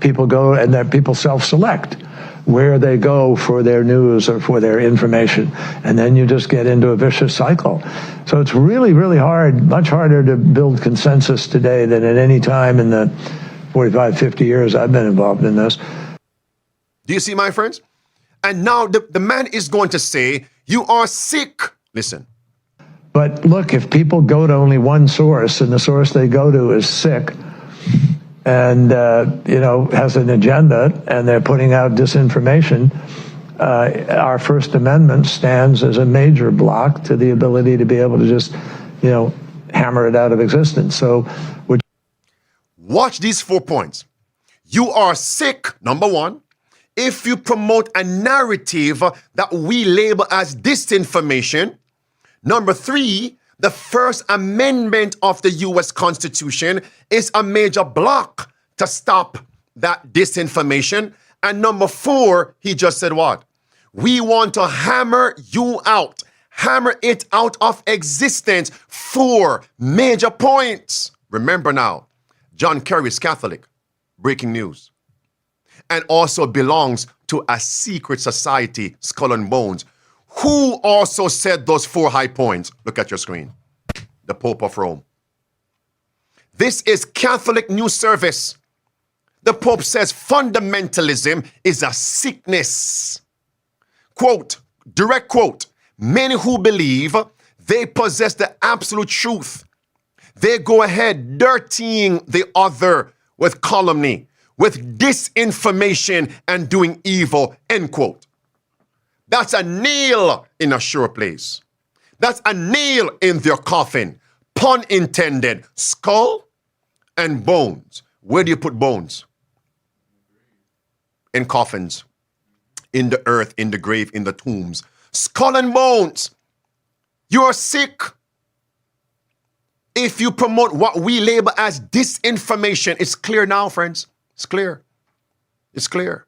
people go and that people self-select where they go for their news or for their information. And then you just get into a vicious cycle. So it's really, really hard, much harder to build consensus today than at any time in the 45, 50 years I've been involved in this. Do you see, my friends? And now the man is going to say, you are sick. Listen. But look, if people go to only one source and the source they go to is sick and, has an agenda and they're putting out disinformation, our First Amendment stands as a major block to the ability to be able to just, hammer it out of existence. So watch these 4 points. You are sick, number one, if you promote a narrative that we label as disinformation. Number 3, the First Amendment of the U.S. Constitution is a major block to stop that disinformation. And number 4, he just said what? We want to hammer you out, hammer it out of existence. 4 major points. Remember now, John Kerry is Catholic, breaking news, and also belongs to a secret society, Skull and Bones, who also said those 4 high points. Look at your screen. The Pope of Rome. This is Catholic News Service. The Pope says fundamentalism is a sickness. Quote, direct quote, many who believe they possess the absolute truth, they go ahead dirtying the other with calumny, with disinformation and doing evil, end quote. That's a nail in a sure place. That's a nail in their coffin. Pun intended. Skull and bones. Where do you put bones? In coffins, in the earth, in the grave, in the tombs. Skull and bones. You're sick if you promote what we label as disinformation. It's clear now, friends. It's clear. It's clear.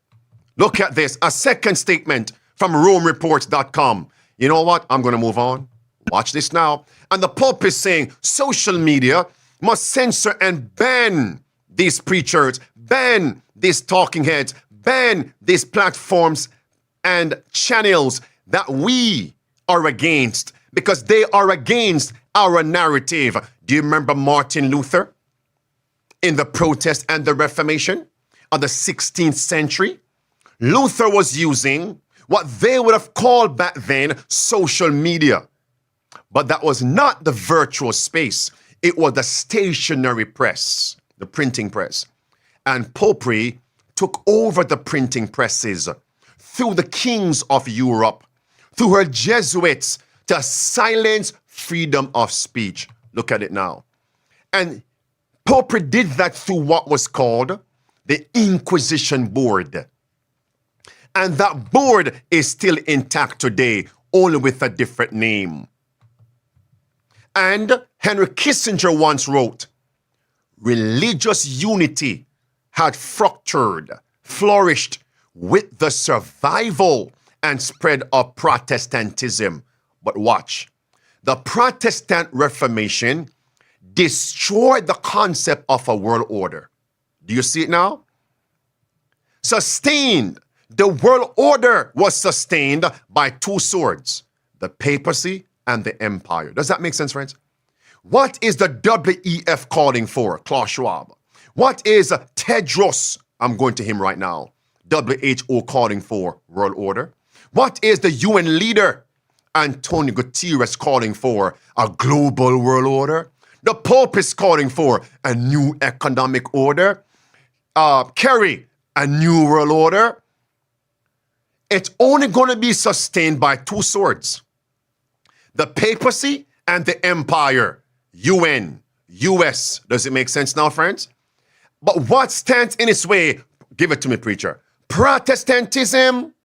Look at this. A second statement from RomeReports.com. You know what? I'm going to move on. Watch this now. And the Pope is saying social media must censor and ban these preachers, ban these talking heads, ban these platforms and channels that we are against because they are against our narrative. Do you remember Martin Luther in the protest and the Reformation of the 16th century? Luther was using what they would have called back then social media. But that was not the virtual space. It was the stationary press, the printing press. And Popery took over the printing presses through the kings of Europe, through her Jesuits, to silence freedom of speech. Look at it now. And Popery did that through what was called the Inquisition Board. And that board is still intact today, only with a different name. And Henry Kissinger once wrote, religious unity had fractured, flourished with the survival and spread of Protestantism. But watch, the Protestant Reformation destroyed the concept of a world order. Do you see it now? Sustained. The world order was sustained by 2 swords, the papacy and the empire. Does that make sense, friends? What is the WEF calling for? Klaus Schwab. What is Tedros? I'm going to him right now. WHO calling for world order. What is the UN leader, Antonio Guterres, calling for? A global world order. The Pope is calling for a new economic order. Kerry, a new world order. It's only going to be sustained by 2 swords. The papacy and the empire. UN, US. Does it make sense now, friends? But what stands in its way? Give it to me, preacher. Protestantism